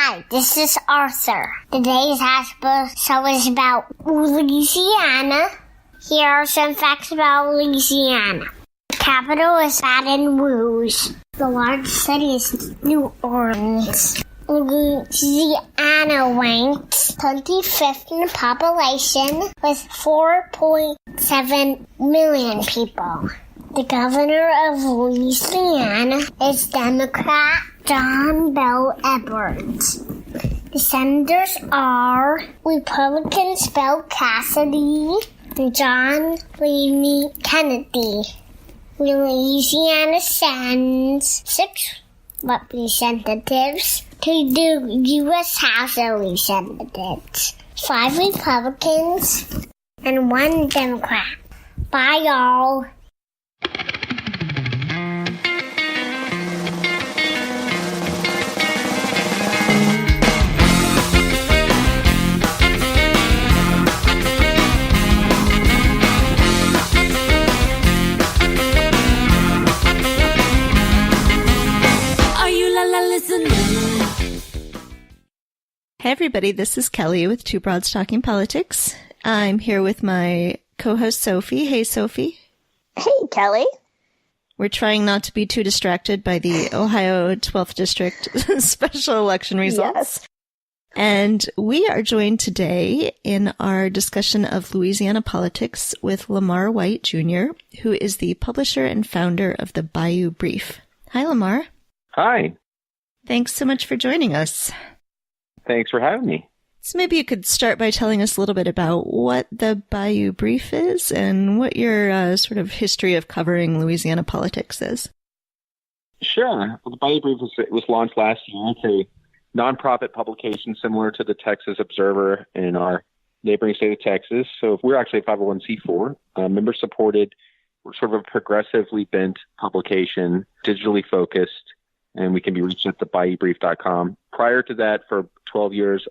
Hi, this is Arthur. Today's episode is about Louisiana. Here are some facts about Louisiana. The capital is Baton Rouge. The largest city is New Orleans. Louisiana ranks 25th in population with 4.7 million people. The governor of Louisiana is Democrat John Bel Edwards. The senators are Republicans Bill Cassidy and John Lee Kennedy. Louisiana sends 6 representatives to the U.S. House of Representatives, 5 Republicans and 1 Democrat. Bye, y'all. Hey everybody, this is Kelly with Two Broads Talking Politics. I'm here with my co-host Sophy. Hey Sophy. Hey Kelly. We're trying not to be too distracted by the Ohio 12th District special election results. Yes. And we are joined today in our discussion of Louisiana politics with Lamar White Jr., who is the publisher and founder of the Bayou Brief. Hi Lamar. Hi. Thanks so much for joining us. Thanks for having me. So maybe you could start by telling us a little bit about what the Bayou Brief is and what your sort of history of covering Louisiana politics is. Sure. Well, the Bayou Brief was launched last year. It's a nonprofit publication similar to the Texas Observer in our neighboring state of Texas. So we're actually a 501c4, member-supported. We're sort of a progressively bent publication, digitally focused, and we can be reached at thebayoubrief.com. Prior to that, for 12 years,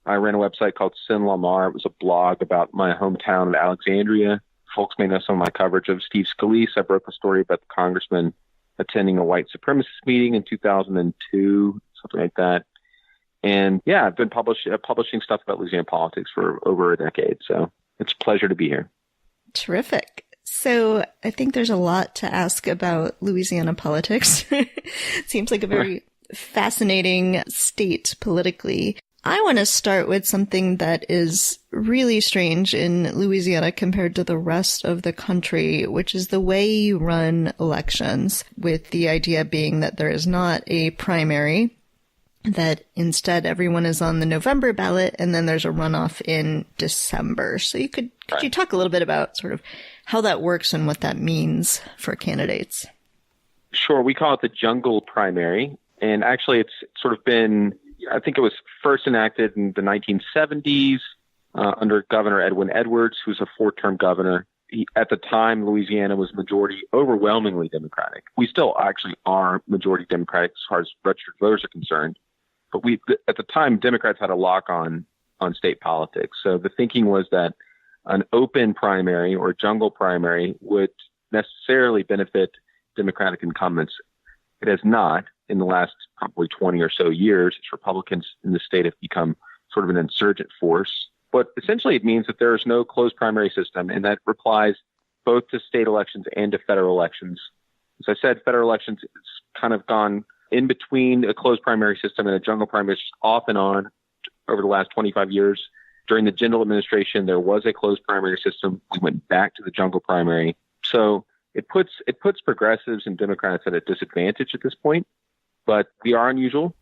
I ran a website called Sin Lamar. It was a blog about my hometown of Alexandria. Folks may know some of my coverage of Steve Scalise. I broke a story about the congressman attending a white supremacist meeting in 2002, something like that. And yeah, I've been publishing stuff about Louisiana politics for over a decade. So it's a pleasure to be here. Terrific. So I think there's a lot to ask about Louisiana politics. Seems like a very fascinating state politically. I want to start with something that is really strange in Louisiana compared to the rest of the country, which is the way you run elections, with the idea being that there is not a primary, that instead everyone is on the November ballot, and then there's a runoff in December. So could you talk a little bit about sort of how that works and what that means for candidates? Sure. We call it the jungle primary. And actually, it's sort of been, I think it was first enacted in the 1970s under Governor Edwin Edwards, who's a 4-term governor. At the time, Louisiana was overwhelmingly Democratic. We still actually are majority Democratic as far as registered voters are concerned. But at the time, Democrats had a lock on state politics. So the thinking was that an open primary or jungle primary would necessarily benefit Democratic incumbents. It has not. In the last probably 20 or so years, Republicans in the state have become sort of an insurgent force. But essentially it means that there is no closed primary system, and that applies both to state elections and to federal elections. As I said, federal elections, it's kind of gone in between a closed primary system and a jungle primary, off and on over the last 25 years. During the Jindal administration, there was a closed primary system. We went back to the jungle primary. So it puts progressives and Democrats at a disadvantage at this point. But we are unusual,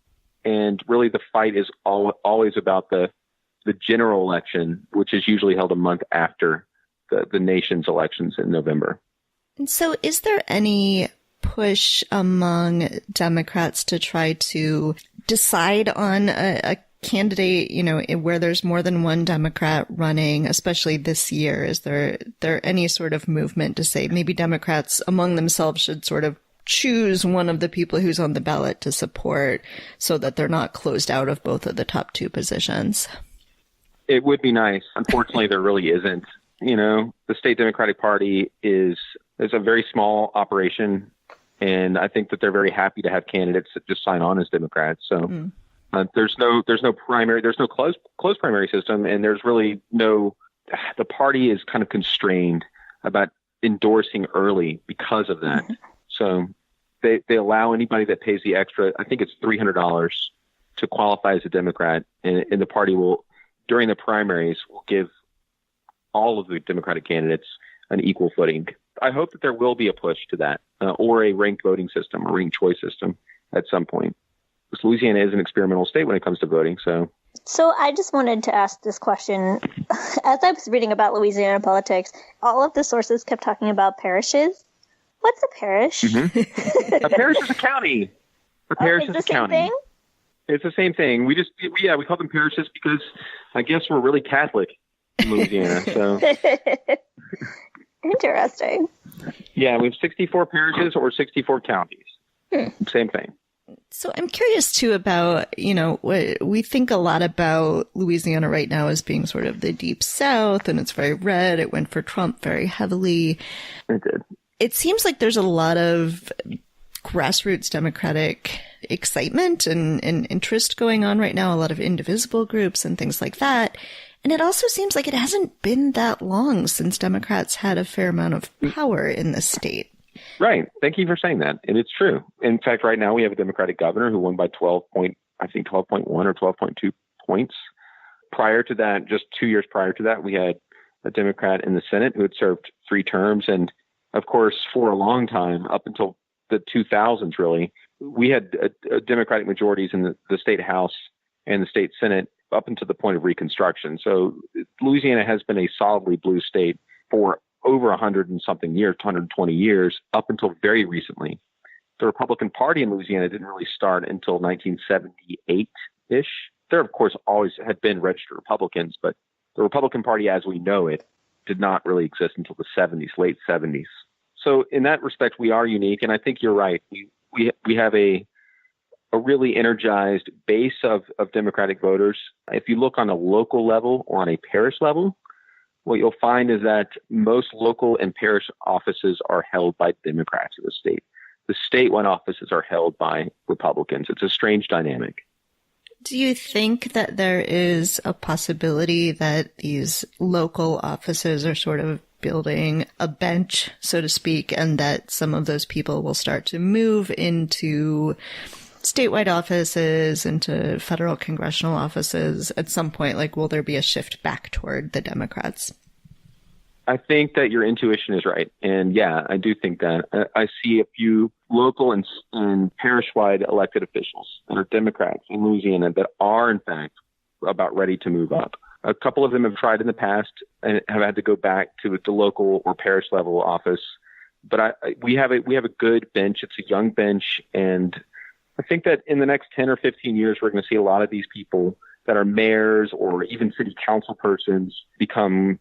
and really the fight is always about the general election, which is usually held a month after the nation's elections in November. And so is there any push among Democrats to try to decide on a candidate, where there's more than one Democrat running, especially this year? Is there any sort of movement to say maybe Democrats among themselves should sort of choose one of the people who's on the ballot to support so that they're not closed out of both of the top 2 positions? It would be nice. Unfortunately, there really isn't. The State Democratic Party is a very small operation, and I think that they're very happy to have candidates that just sign on as Democrats. So There's no primary, there's no closed primary system, and there's really no. The party is kind of constrained about endorsing early because of that. So they allow anybody that pays the extra, I think it's $300, to qualify as a Democrat, and the party will, during the primaries, will give all of the Democratic candidates an equal footing. I hope that there will be a push to that, or a ranked voting system, or ranked choice system at some point. Because Louisiana is an experimental state when it comes to voting. So I just wanted to ask this question. As I was reading about Louisiana politics, all of the sources kept talking about parishes. What's a parish? Mm-hmm. A parish is a county. A parish is a county. Thing? It's the same thing. We call them parishes because I guess we're really Catholic in Louisiana. So interesting. Yeah, we have 64 parishes or 64 counties. Same thing. So I'm curious too about, we think a lot about Louisiana right now as being sort of the deep South, and it's very red. It went for Trump very heavily. It did. It seems like there's a lot of grassroots Democratic excitement and interest going on right now, a lot of indivisible groups and things like that. And it also seems like it hasn't been that long since Democrats had a fair amount of power in the state. Right. Thank you for saying that. And it's true. In fact, right now we have a Democratic governor who won by 12.1 or 12.2 points. Prior to that, just 2 years prior to that, we had a Democrat in the Senate who had served 3 terms. And of course, for a long time, up until the 2000s, really, we had a Democratic majorities in the state House and the state Senate up until the point of Reconstruction. So Louisiana has been a solidly blue state for over 100 and something years, 120 years, up until very recently. The Republican Party in Louisiana didn't really start until 1978-ish. There, of course, always had been registered Republicans, but the Republican Party as we know it did not really exist until the 70s, late 70s. So in that respect, we are unique, and I think you're right. We have a really energized base of Democratic voters. If you look on a local level or on a parish level, what you'll find is that most local and parish offices are held by Democrats in the state. The statewide offices are held by Republicans. It's a strange dynamic. Do you think that there is a possibility that these local offices are sort of building a bench, so to speak, and that some of those people will start to move into statewide offices, into federal congressional offices at some point? Like, will there be a shift back toward the Democrats? I think that your intuition is right. And yeah, I do think that. I see a few local and parish-wide elected officials that are Democrats in Louisiana that are, in fact, about ready to move up. A couple of them have tried in the past and have had to go back to the local or parish level office. But we have a good bench. It's a young bench, and I think that in the next 10 or 15 years, we're going to see a lot of these people that are mayors or even city council persons become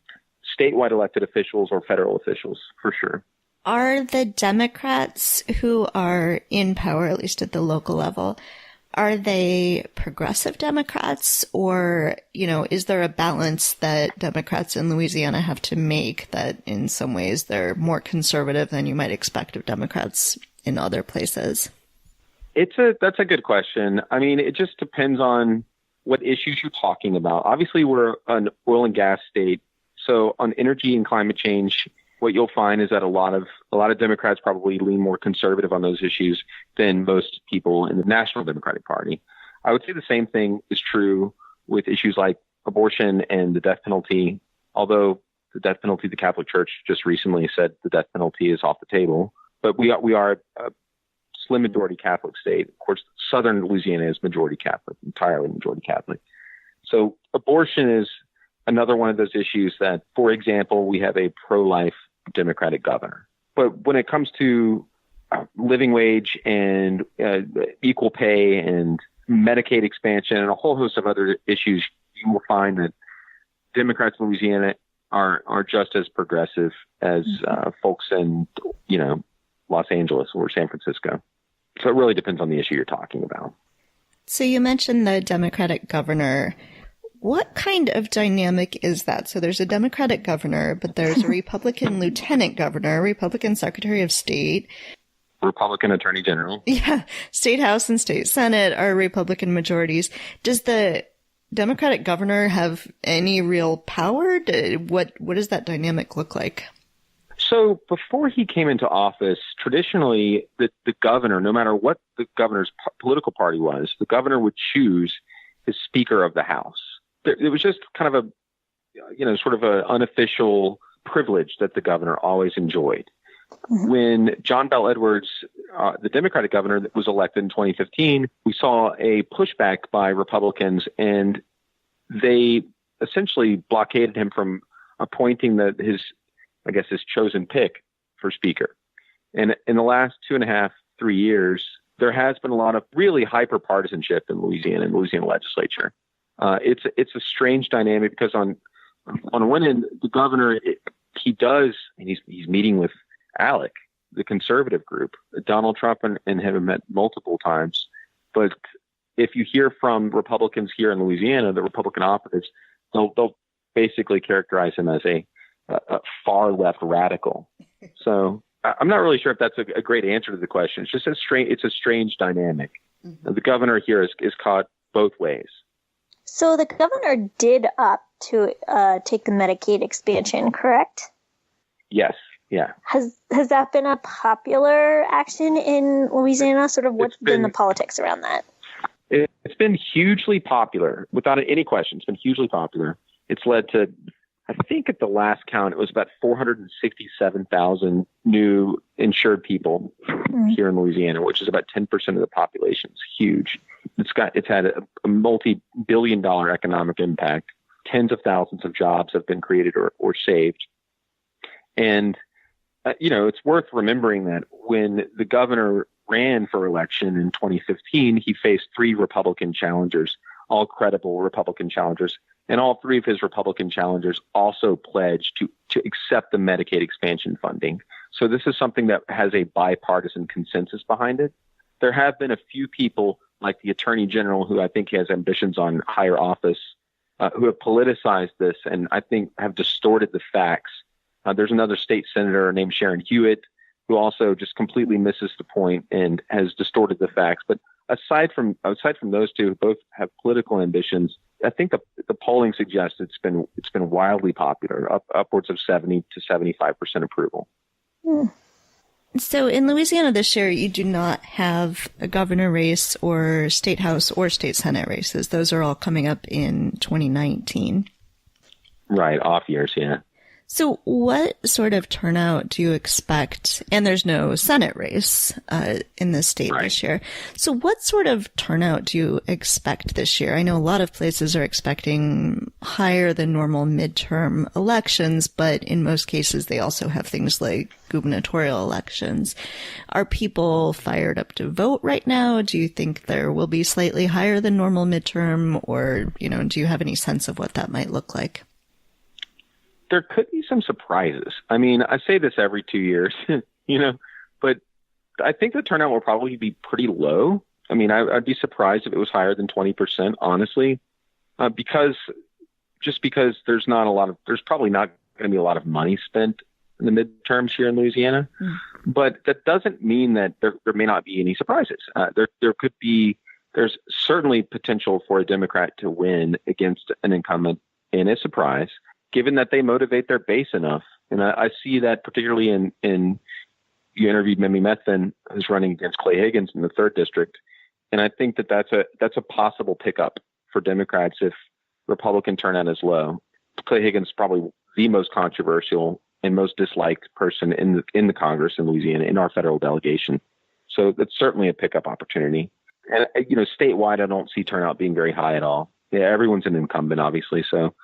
statewide elected officials or federal officials, for sure. Are the Democrats who are in power, at least at the local level, are they progressive Democrats, or, is there a balance that Democrats in Louisiana have to make that in some ways they're more conservative than you might expect of Democrats in other places? That's a good question. I mean, it just depends on what issues you're talking about. Obviously, we're an oil and gas state. So on energy and climate change, what you'll find is that a lot of Democrats probably lean more conservative on those issues than most people in the National Democratic Party. I would say the same thing is true with issues like abortion and the death penalty, although the death penalty, the Catholic Church just recently said the death penalty is off the table. But we are a slim majority Catholic state. Of course, southern Louisiana is majority Catholic, entirely majority Catholic. So abortion is another one of those issues that, for example, we have a pro-life Democratic governor. But when it comes to living wage and equal pay and Medicaid expansion and a whole host of other issues, you will find that Democrats in Louisiana are just as progressive as folks in, Los Angeles or San Francisco. So it really depends on the issue you're talking about. So you mentioned the Democratic governor. What kind of dynamic is that? So there's a Democratic governor, but there's a Republican lieutenant governor, Republican secretary of state. Republican Attorney General. Yeah, State House and State Senate are Republican majorities. Does the Democratic governor have any real power? What does that dynamic look like? So before he came into office, traditionally, the governor, no matter what the governor's political party was, the governor would choose his Speaker of the House. It was just kind of sort of an unofficial privilege that the governor always enjoyed. Mm-hmm. When John Bel Edwards, the Democratic governor that was elected in 2015, we saw a pushback by Republicans, and they essentially blockaded him from appointing his chosen pick for Speaker. And in the last 2.5, 3 years, there has been a lot of really hyper-partisanship in Louisiana legislature. It's a strange dynamic because on one end, the governor, he's meeting with ALEC, the conservative group. Donald Trump and him have met multiple times. But if you hear from Republicans here in Louisiana, the Republican operatives, they'll basically characterize him as a far left radical. So I'm not really sure if that's a great answer to the question. It's just it's a strange dynamic. Mm-hmm. The governor here is caught both ways. So the governor did opt to take the Medicaid expansion, correct? Yes. Yeah. Has that been a popular action in Louisiana? Sort of what's been the politics around that? It's been hugely popular, without any question. It's been hugely popular. It's led to, I think at the last count, it was about 467,000 new insured people here in Louisiana, which is about 10% of the population. It's huge. It's had a multi-billion-dollar economic impact. Tens of thousands of jobs have been created or saved. And it's worth remembering that when the governor ran for election in 2015, he faced 3 Republican challengers, all credible Republican challengers. And all 3 of his Republican challengers also pledged to accept the Medicaid expansion funding. So this is something that has a bipartisan consensus behind it. There have been a few people like the Attorney General, who I think has ambitions on higher office, who have politicized this and I think have distorted the facts. There's another state senator named Sharon Hewitt who also just completely misses the point and has distorted the facts. But aside from those two, who both have political ambitions, I think the polling suggests it's been wildly popular, upwards of 70 to 75% approval. So in Louisiana this year, you do not have a governor race or state house or state senate races. Those are all coming up in 2019. Right, off years, yeah. So what sort of turnout do you expect? And there's no Senate race in the state this year. So what sort of turnout do you expect this year? I know a lot of places are expecting higher than normal midterm elections, but in most cases they also have things like gubernatorial elections. Are people fired up to vote right now? Do you think there will be slightly higher than normal midterm? Or, do you have any sense of what that might look like? There could be some surprises. I mean, I say this every 2 years, but I think the turnout will probably be pretty low. I mean, I'd be surprised if it was higher than 20%, honestly, because there's probably not going to be a lot of money spent in the midterms here in Louisiana. But that doesn't mean that there may not be any surprises. There's certainly potential for a Democrat to win against an incumbent in a surprise, given that they motivate their base enough. And I see that particularly in you interviewed Mimi Methvin, who's running against Clay Higgins in the 3rd District. And I think that's a possible pickup for Democrats if Republican turnout is low. Clay Higgins is probably the most controversial and most disliked person in the Congress in Louisiana, in our federal delegation. So that's certainly a pickup opportunity. And, statewide, I don't see turnout being very high at all. Yeah, everyone's an incumbent, obviously. So,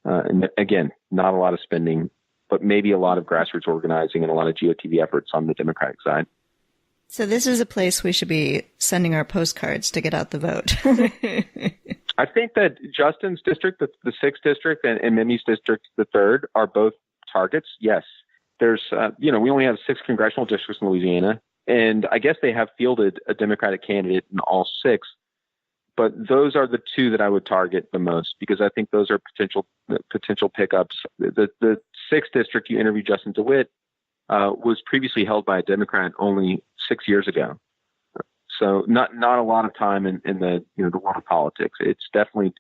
and again, not a lot of spending, but maybe a lot of grassroots organizing and a lot of GOTV efforts on the Democratic side. So this is a place we should be sending our postcards to get out the vote. I think that Justin's district, the 6th district, and Mimi's district, the 3rd, are both targets. Yes. There's, we only have 6 congressional districts in Louisiana, and I guess they have fielded a Democratic candidate in all 6. But those are the 2 that I would target the most, because I think those are potential pickups. The 6th district, you interviewed Justin DeWitt, was previously held by a Democrat only 6 years ago. So not a lot of time in the the world of politics. It's definitely